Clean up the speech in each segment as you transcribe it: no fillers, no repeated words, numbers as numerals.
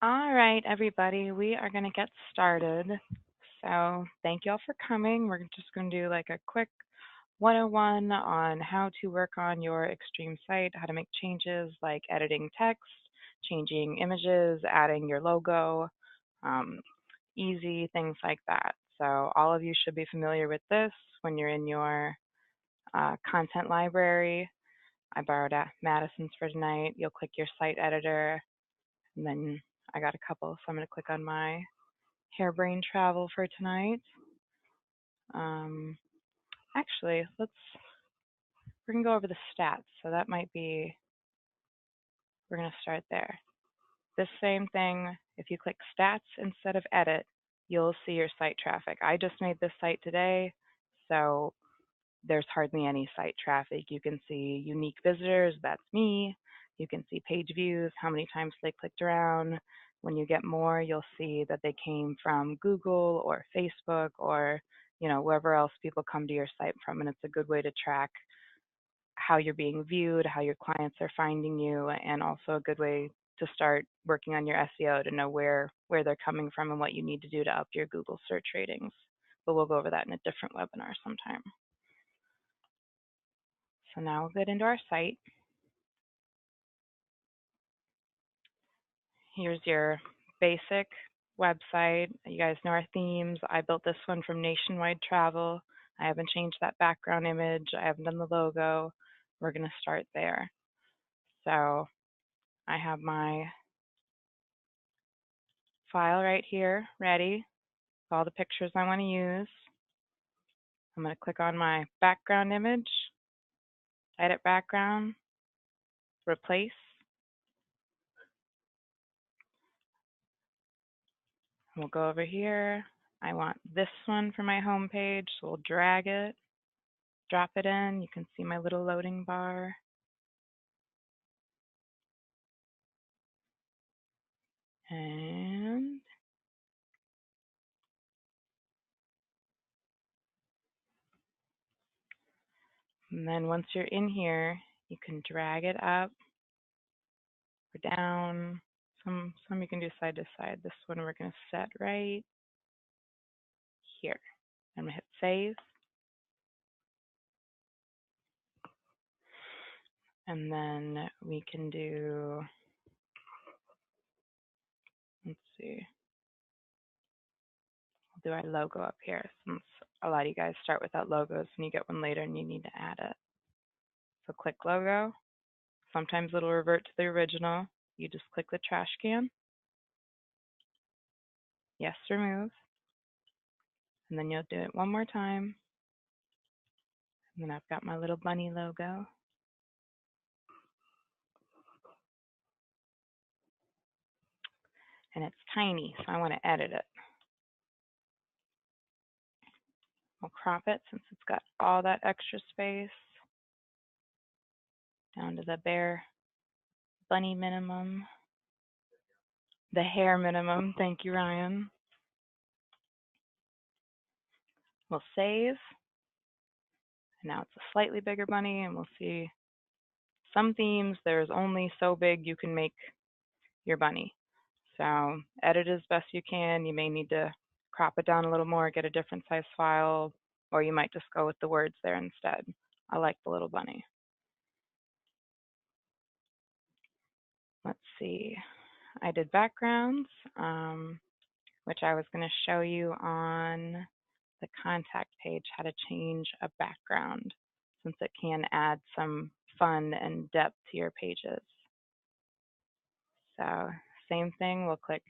All right, everybody, we are going to get started. So, thank you all for coming. We're just going to do like a quick 101 on how to work on your Extreme site, how to make changes like editing text, changing images, adding your logo, um, easy things like that. So, all of you should be familiar with this when you're in your content library. I borrowed Madison's for tonight. You'll click your site editor, and then I got a couple, so I'm going to click on my harebrained travel for tonight. Um, actually, we're going to go over the stats. So that might be, we're going to start there. This same thing, if you click stats instead of edit, you'll see your site traffic. I just made this site today, so there's hardly any site traffic. You can see unique visitors, that's me. You can see page views, how many times they clicked around. When you get more, you'll see that they came from Google or Facebook or wherever else people come to your site from, and it's a good way to track how you're being viewed, how your clients are finding you, and also a good way to start working on your SEO to know where they're coming from and what you need to do to up your Google search ratings. But we'll go over that in a different webinar sometime. So now we'll get into our site. Here's your basic website. You guys know our themes. I built this one from Nationwide Travel. I haven't changed that background image. I haven't done the logo. We're going to start there. So I have my file right here ready, all the pictures I want to use. I'm going to click on my background image, edit background, replace. We'll go over here. I want this one for my home page, so we'll drag it, drop it in. You can see my little loading bar. And then once you're in here, you can drag it up or down. Some you can do side to side. This one we're going to set right here. I'm going to hit save. And then we can do, let's see, we'll do our logo up here since a lot of you guys start without logos and you get one later and you need to add it. So click logo. Sometimes it'll revert to the original. You just click the trash can. Yes, remove. And then you'll do it one more time. And then I've got my little bunny logo. And it's tiny, so I want to edit it. We'll crop it since it's got all that extra space down to the bare bunny minimum. The hair minimum. Thank you, Ryan. We'll save. And now it's a slightly bigger bunny, and we'll see some themes, there's only so big you can make your bunny. So edit as best you can. You may need to crop it down a little more, get a different size file, or you might just go with the words there instead. I like the little bunny. Let's see. I did backgrounds, which I was going to show you on the contact page how to change a background since it can add some fun and depth to your pages. So same thing, we'll click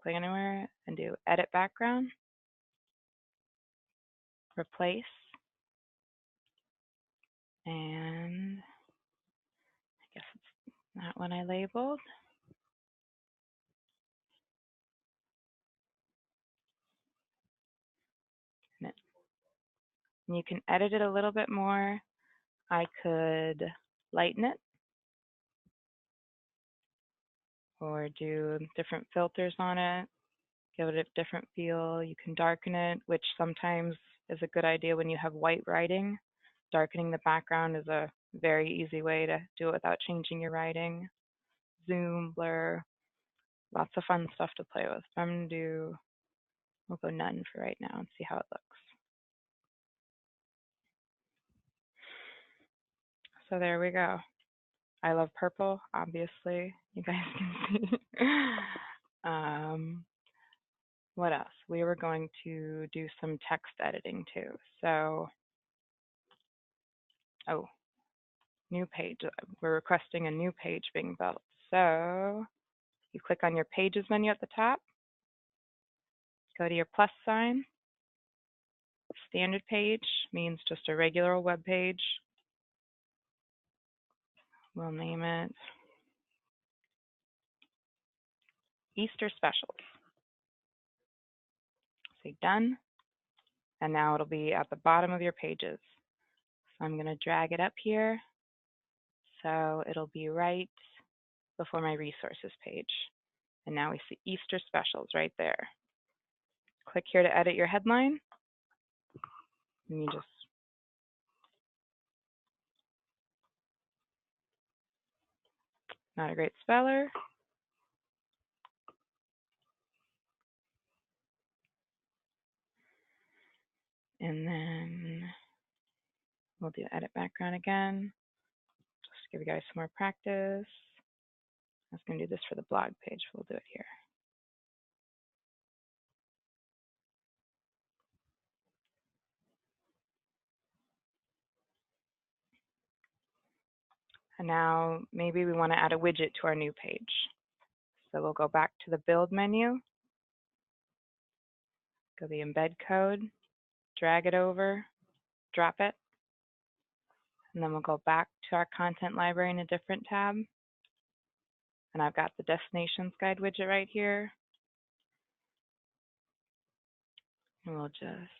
anywhere and do edit background, replace, and I guess it's not one I labeled. And you can edit it a little bit more. I could lighten it or do different filters on it, give it a different feel. You can darken it, which sometimes is a good idea when you have white writing. Darkening the background is a very easy way to do it without changing your writing. Zoom, blur. Lots of fun stuff to play with. I'm going to do, we'll go none for right now and see how it looks. So there we go. I love purple, obviously. You guys can see. What else? We were going to do some text editing too. So, oh, new page. We're requesting a new page being built. So you click on your Pages menu at the top, go to your plus sign. Standard page means just a regular web page. We'll name it Easter Specials. Say done. And now it'll be at the bottom of your pages. So I'm going to drag it up here. So it'll be right before my resources page. And now we see Easter Specials right there. Click here to edit your headline. And you just not a great speller. And then we'll do edit background again. Just give you guys some more practice. I was going to do this for the blog page. We'll do it here. And now maybe we want to add a widget to our new page. So we'll go back to the build menu, go to the embed code, drag it over, drop it, and then we'll go back to our content library in a different tab. And I've got the Destinations Guide widget right here. And we'll just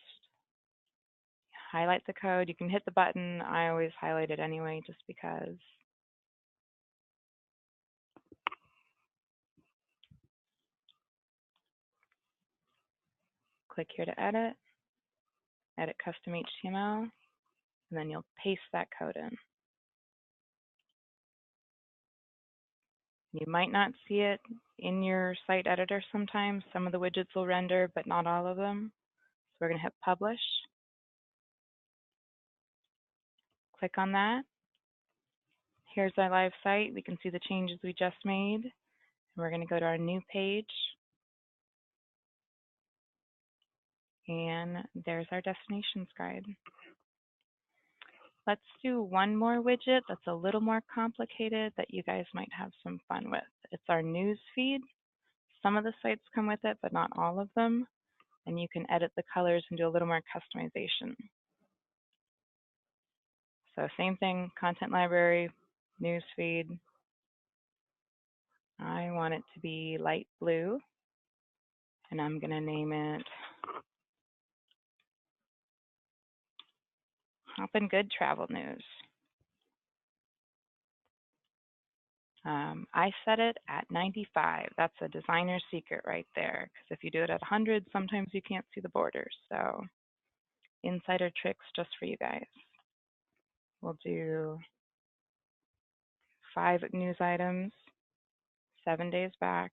highlight the code. You can hit the button. I always highlight it anyway just because. Click here to edit custom HTML, and then you'll paste that code in. You might not see it in your site editor sometimes. Some of the widgets will render, but not all of them. So we're going to hit publish. Click on that. Here's our live site. We can see the changes we just made. And we're going to go to our new page. And there's our destinations guide. Let's do one more widget that's a little more complicated that you guys might have some fun with. It's our news feed. Some of the sites come with it, but not all of them. And you can edit the colors and do a little more customization. So same thing, content library, news feed. I want it to be light blue, and I'm going to name it Hoppin' Good Travel News. I set it at 95. That's a designer's secret right there, because if you do it at 100, sometimes you can't see the borders. So insider tricks just for you guys. We'll do 5 news items, 7 days back,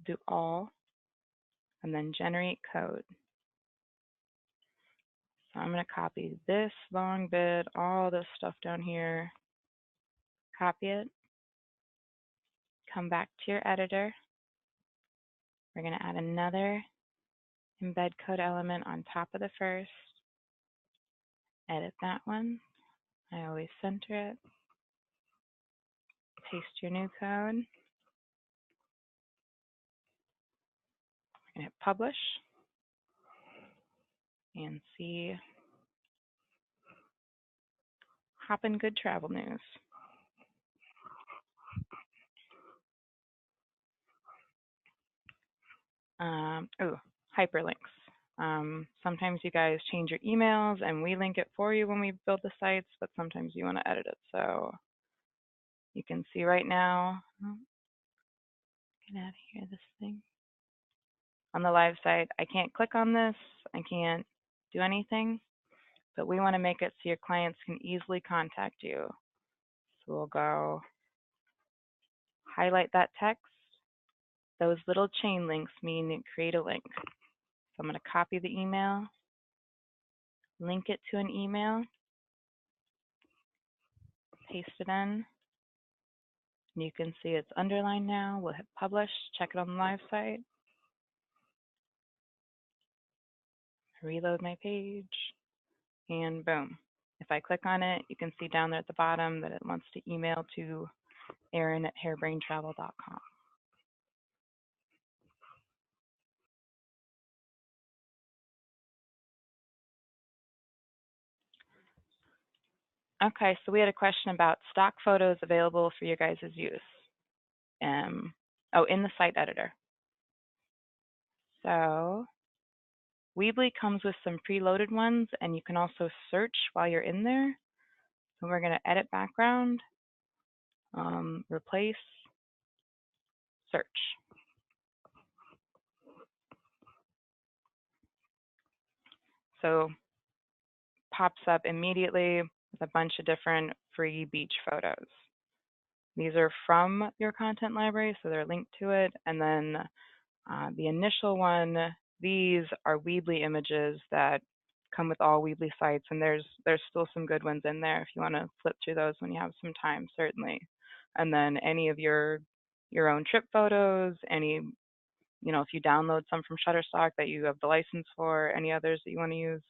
do all, and then generate code. So I'm going to copy this long bit, all this stuff down here, copy it, come back to your editor. We're going to add another embed code element on top of the first, edit that one. I always center it, paste your new code, and hit publish, and see Hoppin' Good Travel News. Hyperlinks. Sometimes you guys change your emails and we link it for you when we build the sites, but sometimes you want to edit it. So you can see right now, get out of here, this thing. On the live site, I can't click on this, I can't do anything, but we want to make it so your clients can easily contact you. So we'll go highlight that text, Those little chain links mean create a link. So I'm going to copy the email, link it to an email, paste it in. And you can see it's underlined now. We'll hit publish, check it on the live site, reload my page, and boom. If I click on it, you can see down there at the bottom that it wants to email to Erin@harebraintravel.com. Okay, so we had a question about stock photos available for your guys' use. In the site editor. So Weebly comes with some preloaded ones, and you can also search while you're in there. So we're going to edit background, replace, search. So pops up immediately with a bunch of different free beach photos. These are from your content library, so they're linked to it. And then the initial one, these are Weebly images that come with all Weebly sites, and there's still some good ones in there if you want to flip through those when you have some time, certainly. And then any of your own trip photos, any, if you download some from Shutterstock that you have the license for, any others that you want to use,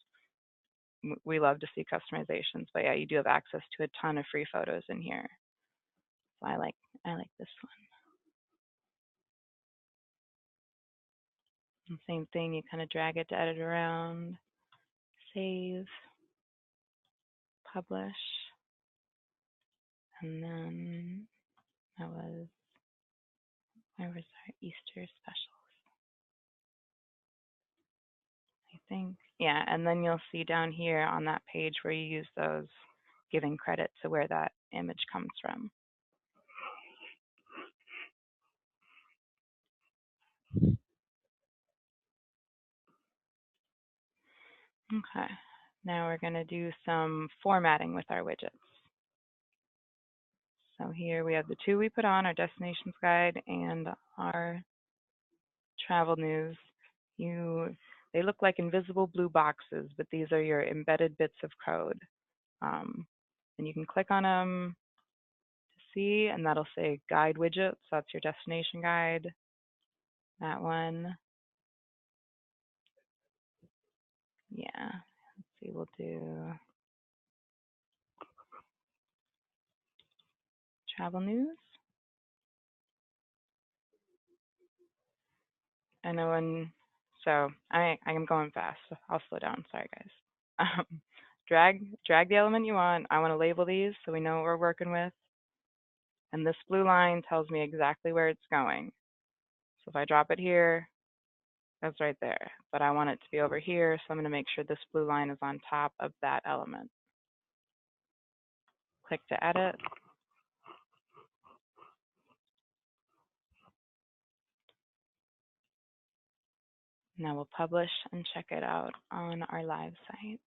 we love to see customizations. But yeah, you do have access to a ton of free photos in here. So I like this one. And same thing, you kind of drag it to edit around, save, publish, and then where was our Easter specials? I think, yeah, and then you'll see down here on that page where you use those, giving credit to where that image comes from. Okay, now we're going to do some formatting with our widgets. So here we have the two we put on, our destinations guide and our travel news. They look like invisible blue boxes, but these are your embedded bits of code. And you can click on them to see, and that'll say guide widget. So that's your destination guide. That one. Yeah. Let's see, we'll do travel news. I know so I am going fast. So I'll slow down. Sorry, guys. Drag the element you want. I want to label these so we know what we're working with. And this blue line tells me exactly where it's going. So if I drop it here, that's right there. But I want it to be over here, so I'm going to make sure this blue line is on top of that element. Click to edit. Now we'll publish and check it out on our live site.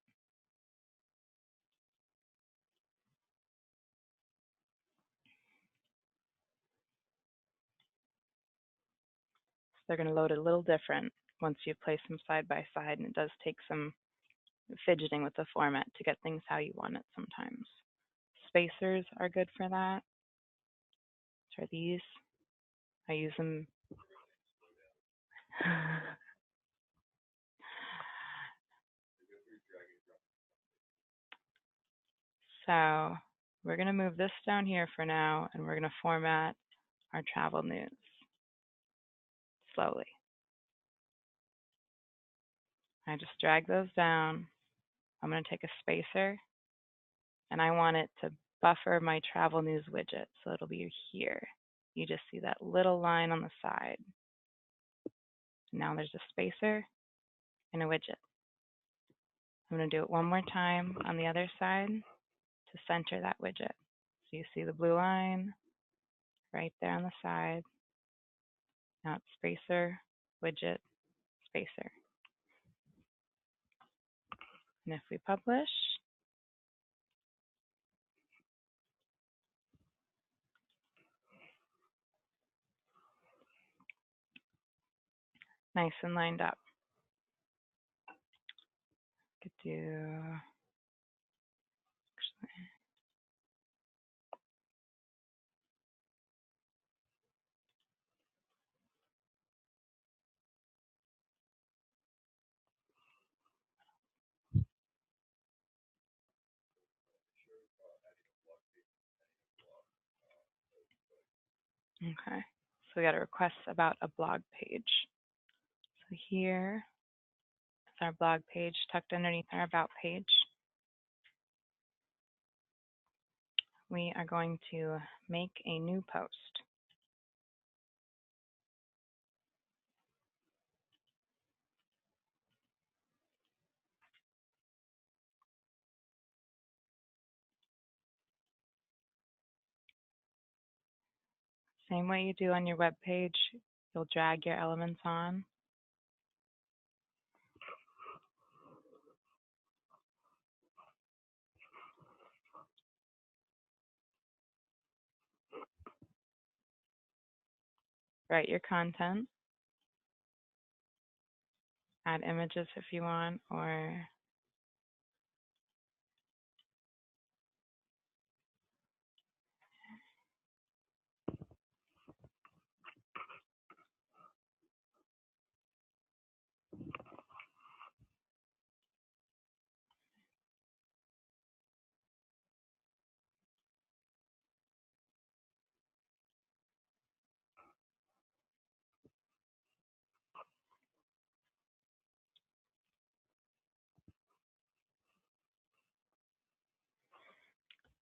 So they're going to load a little different once you place them side by side, and it does take some fidgeting with the format to get things how you want it sometimes. Spacers are good for that. Which are these. I use them. So we're going to move this down here for now, and we're going to format our travel news slowly. I just drag those down. I'm going to take a spacer, and I want it to buffer my travel news widget, so it'll be here. You just see that little line on the side. Now there's a spacer and a widget. I'm going to do it one more time on the other side to center that widget. So you see the blue line right there on the side. Now it's spacer, widget, spacer. And if we publish, nice and lined up. Could do, okay. So we got a request about a blog page. So here is our blog page tucked underneath our about page. We are going to make a new post. Same way you do on your web page, you'll drag your elements on. Write your content. Add images if you want, or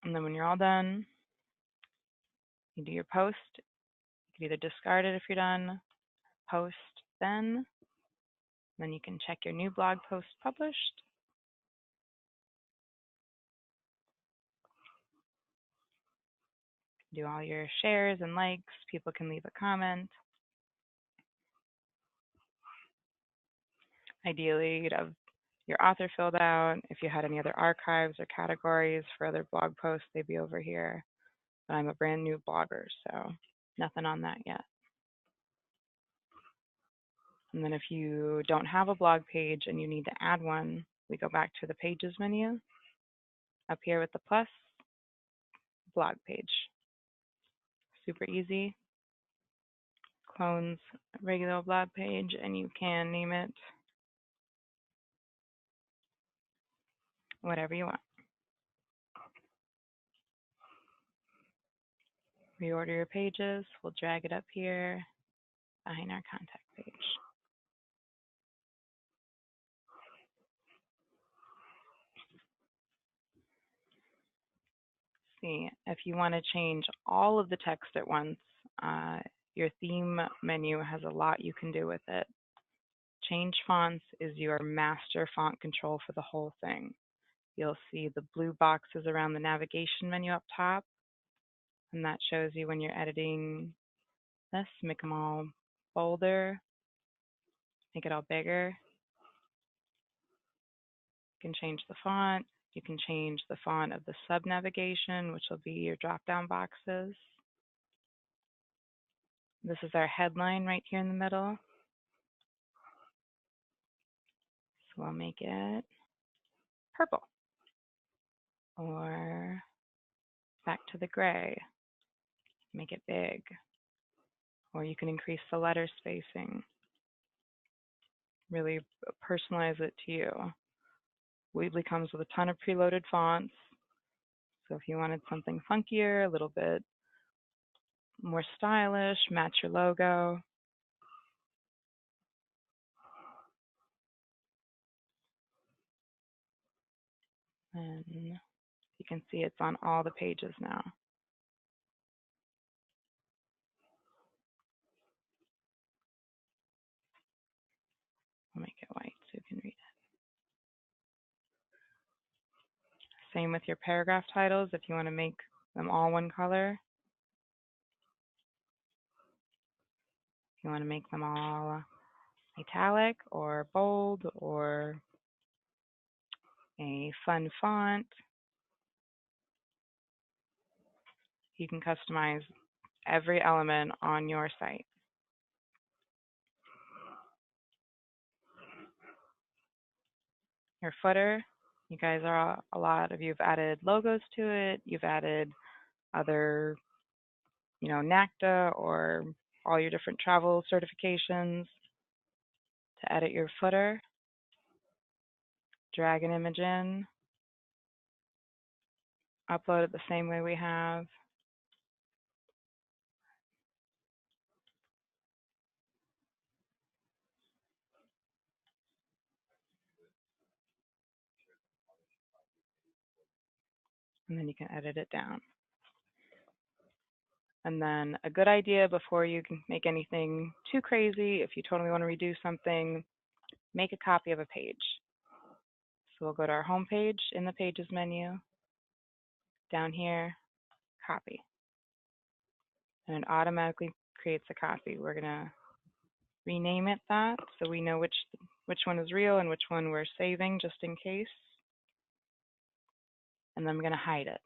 and then when you're all done, you do your post. You can either discard it if you're done, post then you can check your new blog post published. Do all your shares and likes. People can leave a comment. Ideally, you'd have your author filled out. If you had any other archives or categories for other blog posts, they'd be over here. But I'm a brand new blogger, so nothing on that yet. And then if you don't have a blog page and you need to add one, we go back to the Pages menu. Up here with the plus, blog page. Super easy. Clones regular blog page, and you can name it whatever you want. Reorder your pages. We'll drag it up here behind our contact page. See, if you want to change all of the text at once, your theme menu has a lot you can do with it. Change fonts is your master font control for the whole thing. You'll see the blue boxes around the navigation menu up top, and that shows you when you're editing this. Make them all bolder, make it all bigger. You can change the font. You can change the font of the sub-navigation, which will be your drop-down boxes. This is our headline right here in the middle. So we'll make it purple or back to the gray. Make it big. Or you can increase the letter spacing. Really personalize it to you. Weebly comes with a ton of preloaded fonts. So if you wanted something funkier, a little bit more stylish, match your logo. And you can see it's on all the pages now. I'll make it white so you can read it. Same with your paragraph titles if you want to make them all one color. If you want to make them all italic or bold or a fun font, you can customize every element on your site. Your footer, you guys are a lot of you have added logos to it. You've added other, NACTA or all your different travel certifications. To edit your footer, drag an image in, upload it the same way we have. And then you can edit it down. And then a good idea before you can make anything too crazy, if you totally want to redo something, make a copy of a page. So we'll go to our home page in the Pages menu, down here, copy. And it automatically creates a copy. We're going to rename it that so we know which one is real and which one we're saving just in case. And then I'm going to hide it.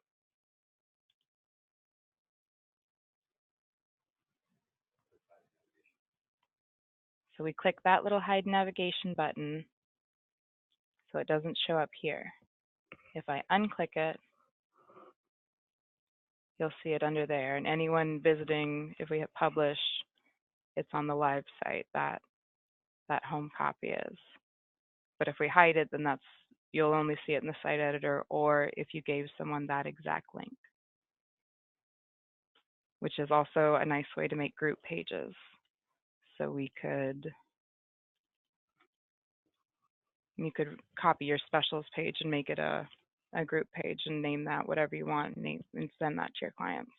So we click that little hide navigation button so it doesn't show up here. If I unclick it, you'll see it under there. And anyone visiting, if we hit publish, it's on the live site that home copy is. But if we hide it, then you'll only see it in the site editor or if you gave someone that exact link, which is also a nice way to make group pages. So you could copy your specials page and make it a group page and name that whatever you want and send that to your clients.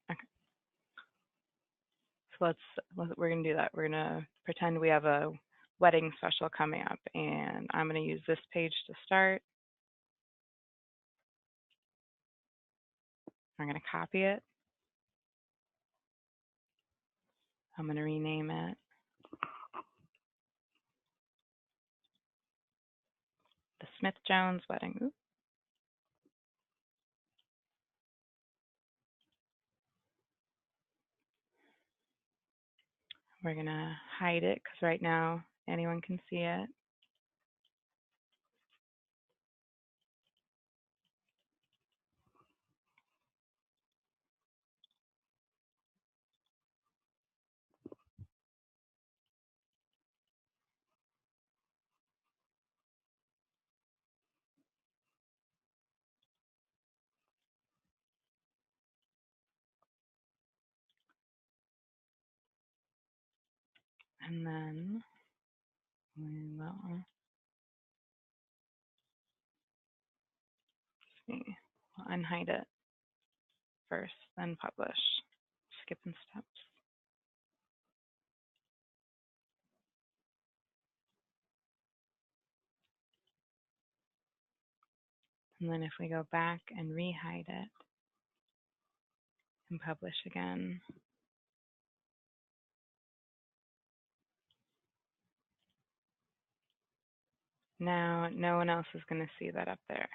Okay. So we're going to do that. We're going to pretend we have a wedding special coming up, and I'm going to use this page to start. I'm going to copy it. I'm going to rename it the Smith Jones Wedding. Oops. We're going to hide it because right now anyone can see it. And then we will we'll unhide it first, then publish. Skipping steps. And then if we go back and rehide it and publish again, now no one else is going to see that up there.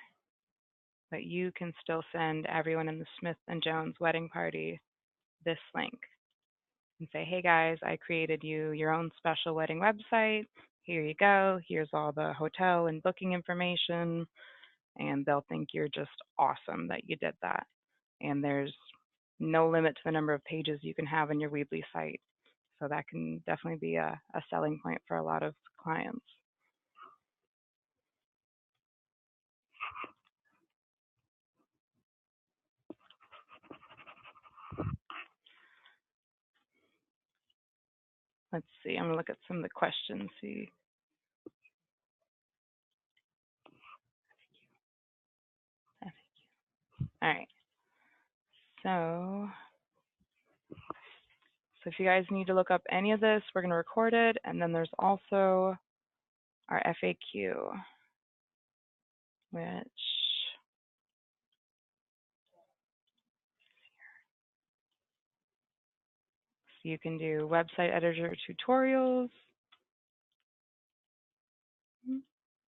But you can still send everyone in the Smith and Jones wedding party this link and say, hey guys, I created you your own special wedding website. Here you go. Here's all the hotel and booking information. And they'll think you're just awesome that you did that. And there's no limit to the number of pages you can have on your Weebly site. So that can definitely be a selling point for a lot of clients. Let's see, I'm going to look at some of the questions. See. All right. So if you guys need to look up any of this, we're going to record it. And then there's also our FAQ, which so you can do website editor tutorials.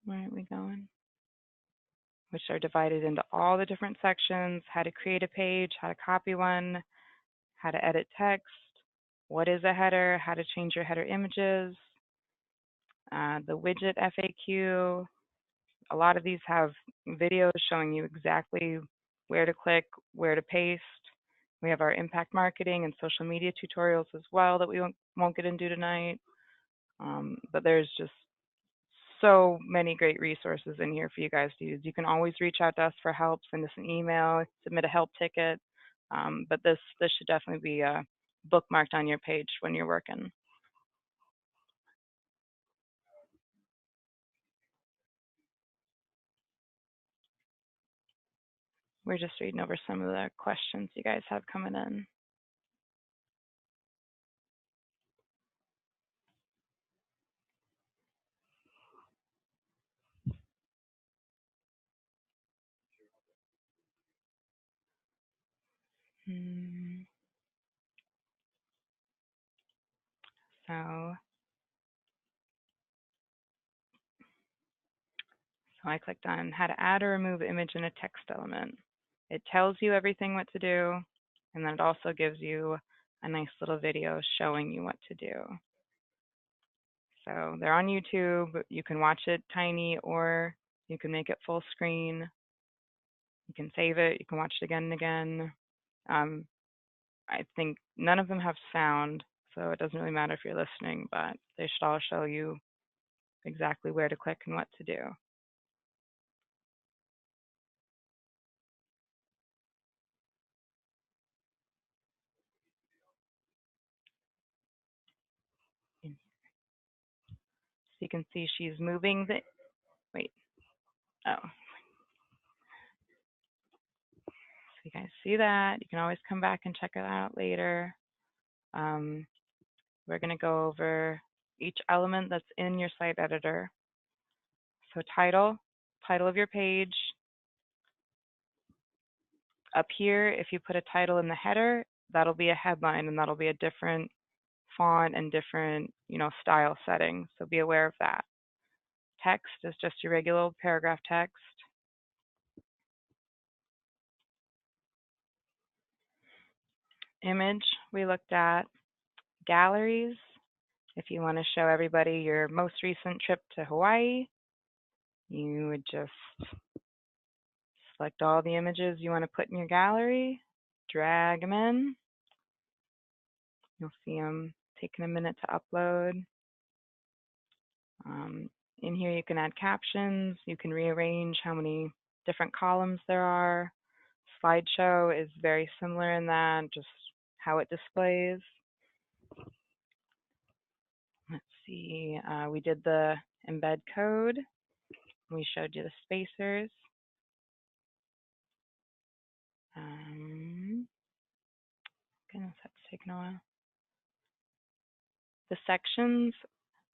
Where are we going? which are divided into all the different sections: how to create a page, how to copy one, how to edit text, what is a header, how to change your header images, the widget FAQ. A lot of these have videos showing you exactly where to click, where to paste. We have our impact marketing and social media tutorials as well that we won't get into tonight. But there's just so many great resources in here for you guys to use. You can always reach out to us for help, send us an email, submit a help ticket. But this should definitely be bookmarked on your page when you're working. We're just reading over some of the questions you guys have coming in. So I clicked on how to add or remove image in a text element. It tells you everything what to do, and then it also gives you a nice little video showing you what to do. So they're on YouTube. You can watch it tiny or you can make it full screen. You can save it. You can watch it again and again. I think none of them have sound, so it doesn't really matter if you're listening, but they should all show you exactly where to click and what to do. So you can see she's moving the, wait, oh. So you guys see that. You can always come back and check it out later. We're going to go over each element that's in your site editor. So title of your page. Up here, if you put a title in the header, that'll be a headline and that'll be a different font and different, style setting. So be aware of that. Text is just your regular old paragraph text. Image we looked at. Galleries, if you want to show everybody your most recent trip to Hawaii, you would just select all the images you want to put in your gallery, drag them in. You'll see them taking a minute to upload. In here you can add captions, you can rearrange how many different columns there are. Slideshow is very similar in that, just how it displays. Let's see, we did the embed code. We showed you the spacers. Goodness, that's taken a while. The sections,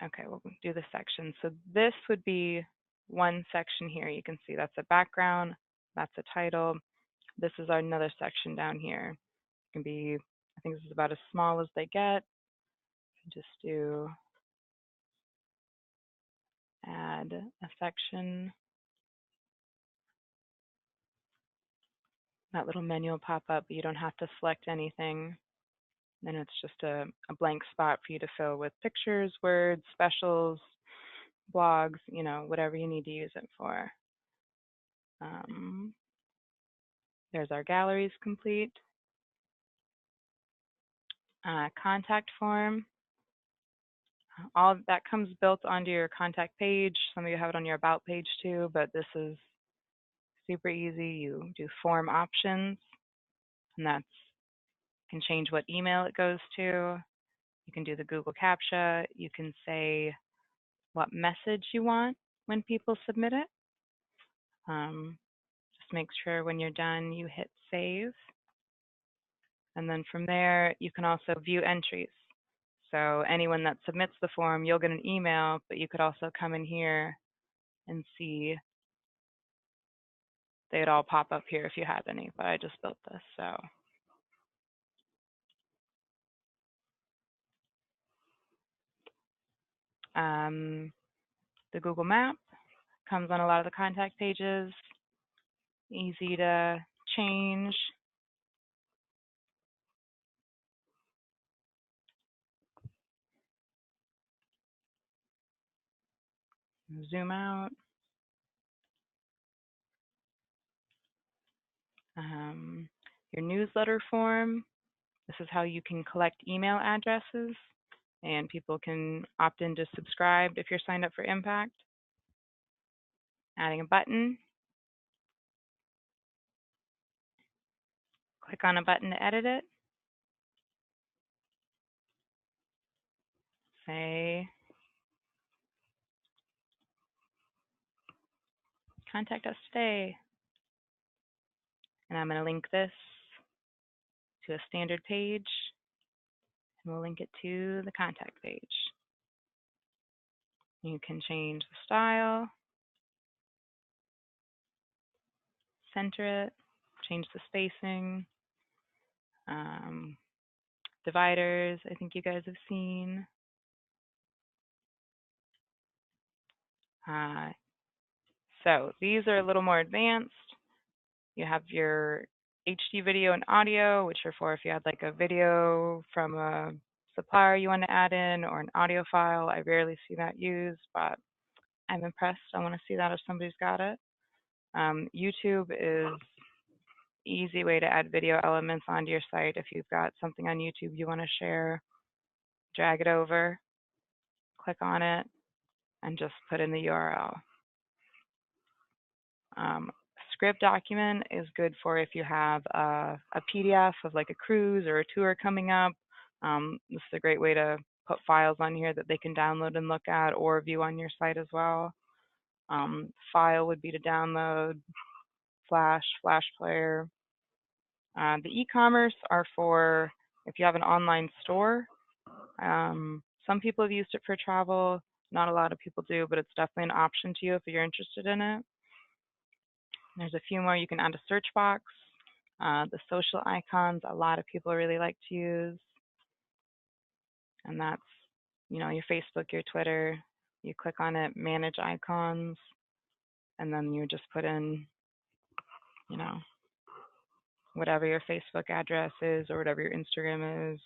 okay, we'll do the sections. So this would be one section here. You can see that's a background, that's a title. This is another section down here. It can be, I think this is about as small as they get. Just do add a section. That little menu will pop up, but you don't have to select anything. Then it's just a blank spot for you to fill with pictures, words, specials, blogs, whatever you need to use it for. There's our galleries complete. Contact form. All that comes built onto your contact page. Some of you have it on your about page too, but this is super easy. You do form options, and that's can change what email it goes to. You can do the Google CAPTCHA. You can say what message you want when people submit it. Just make sure when you're done, you hit save. And then from there, you can also view entries. So anyone that submits the form, you'll get an email, but you could also come in here and see they'd all pop up here if you had any, but I just built this, so. The Google Map comes on a lot of the contact pages. easy to change. Zoom out. Your newsletter form. This is how you can collect email addresses, and people can opt in to subscribe if you're signed up for Impact. Adding a button. Click on a button to edit it. Say, contact us today. And I'm going to link this to a standard page, and we'll link it to the contact page. You can change the style, center it, change the spacing, dividers, I think you guys have seen. So these are a little more advanced. You have your HD video and audio, which are for if you had like a video from a supplier you want to add in or an audio file. I rarely see that used, but I'm impressed. I want to see that if somebody's got it. YouTube is easy way to add video elements onto your site. If you've got something on YouTube you want to share, drag it over, click on it, and just put in the URL. Script document is good for if you have a PDF of like a cruise or a tour coming up. This is a great way to put files on here that they can download and look at or view on your site as well. File would be to download, Flash player. The e-commerce are for if you have an online store. Some people have used it for travel. Not a lot of people do, but it's definitely an option to you if you're interested in it. There's a few more. You can add a search box. The social icons, a lot of people really like to use. And that's, your Facebook, your Twitter. You click on it, manage icons, and then you just put in, whatever your Facebook address is or whatever your Instagram is.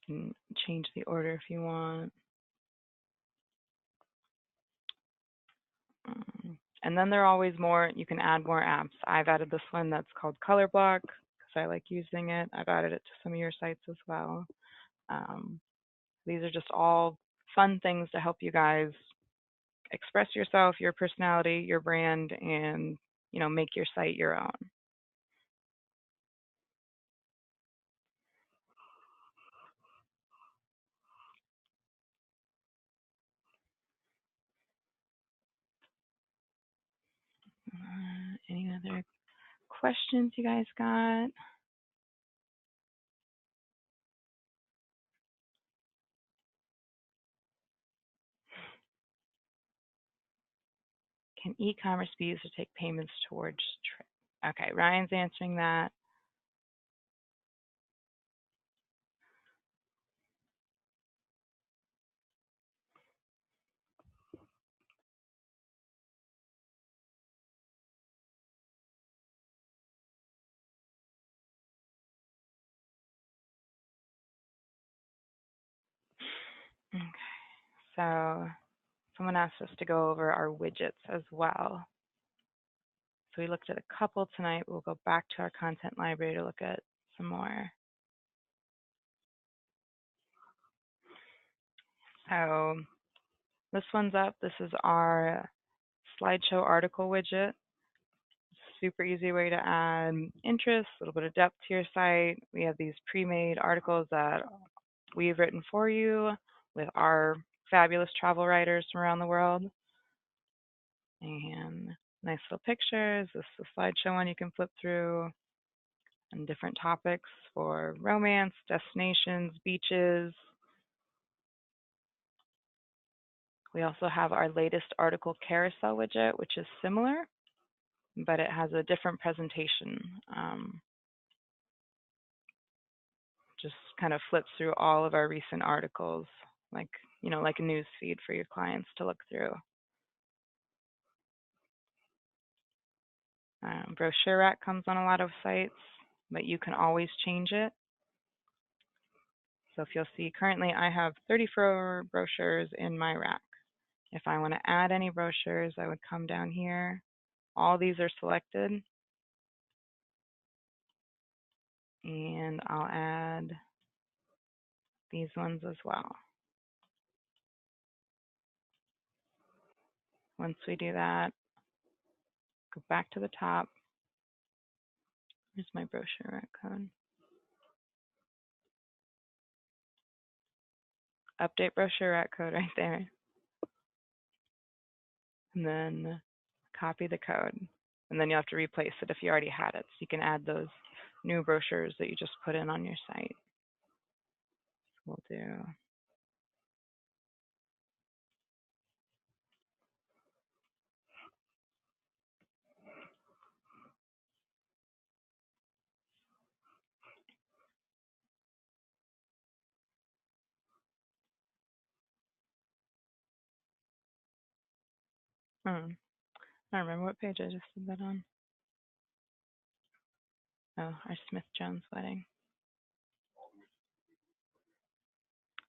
You can change the order if you want. And then there are always more. You can add more apps. I've added this one that's called ColorBlock because I like using it. I've added it to some of your sites as well. These are just all fun things to help you guys express yourself, your personality, your brand, and make your site your own. Any other questions you guys got? Can e-commerce be used to take payments towards trip? Okay, Ryan's answering that. Okay, so someone asked us to go over our widgets as well. So we looked at a couple tonight. We'll go back to our content library to look at some more. So this one's up. This is our slideshow article widget. Super easy way to add interest, a little bit of depth to your site. We have these pre-made articles that we've written for you with our fabulous travel writers from around the world. And nice little pictures. This is a slideshow one you can flip through, and different topics for romance, destinations, beaches. We also have our latest article carousel widget, which is similar, but it has a different presentation. Just kind of flips through all of our recent articles like, like a news feed for your clients to look through. Brochure rack comes on a lot of sites, but you can always change it. So if you'll see, currently I have 34 brochures in my rack. If I want to add any brochures, I would come down here. All these are selected. And I'll add these ones as well. Once we do that, go back to the top. Here's my brochure rack code. Update brochure rack code right there. And then copy the code. And then you have to replace it if you already had it. So you can add those new brochures that you just put in on your site. We'll do I don't remember what page I just did that on. Oh, our Smith Jones wedding.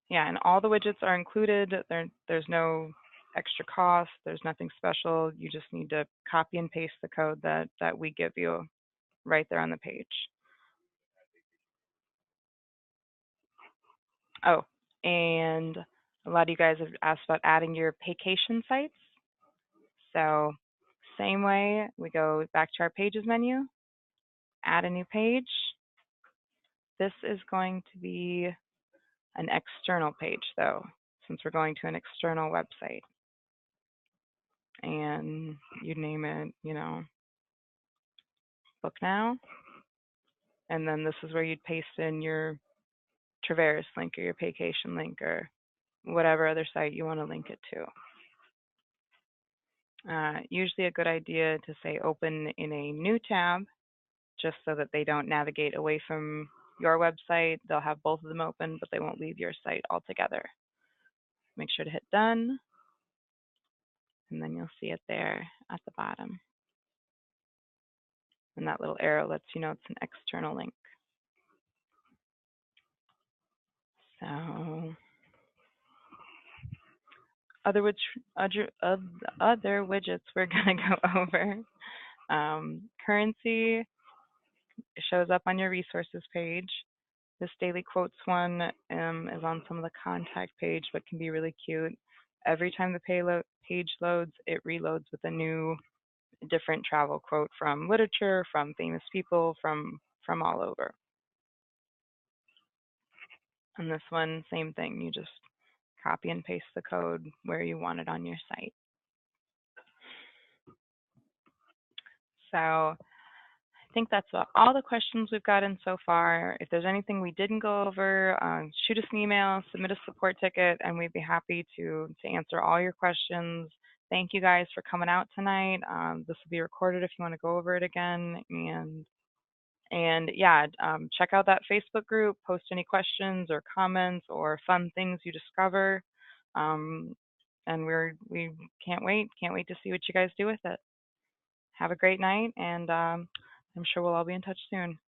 Yeah, and all the widgets are included. There's no extra cost. There's nothing special. You just need to copy and paste the code that we give you right there on the page. Oh, and a lot of you guys have asked about adding your vacation sites. So same way, we go back to our pages menu, add a new page. This is going to be an external page though, since we're going to an external website. And you name it, Book Now. And then this is where you'd paste in your Traverse link or your vacation link or whatever other site you want to link it to. Usually a good idea to say open in a new tab, just so that they don't navigate away from your website. They'll have both of them open, but they won't leave your site altogether. Make sure to hit done, and then you'll see it there at the bottom. And that little arrow lets you know it's an external link. So other widgets we're gonna go over. Currency shows up on your resources page. This daily quotes one is on some of the contact page, but can be really cute. Every time the page loads, it reloads with a new, different travel quote from literature, from famous people, from all over. And this one, same thing. You just copy and paste the code where you want it on your site. So I think that's all the questions we've gotten so far. If there's anything we didn't go over, shoot us an email, submit a support ticket, and we'd be happy to answer all your questions. Thank you guys for coming out tonight. This will be recorded if you want to go over it again. And yeah, check out that Facebook group, post any questions or comments or fun things you discover. And we can't wait to see what you guys do with it. Have a great night, and I'm sure we'll all be in touch soon.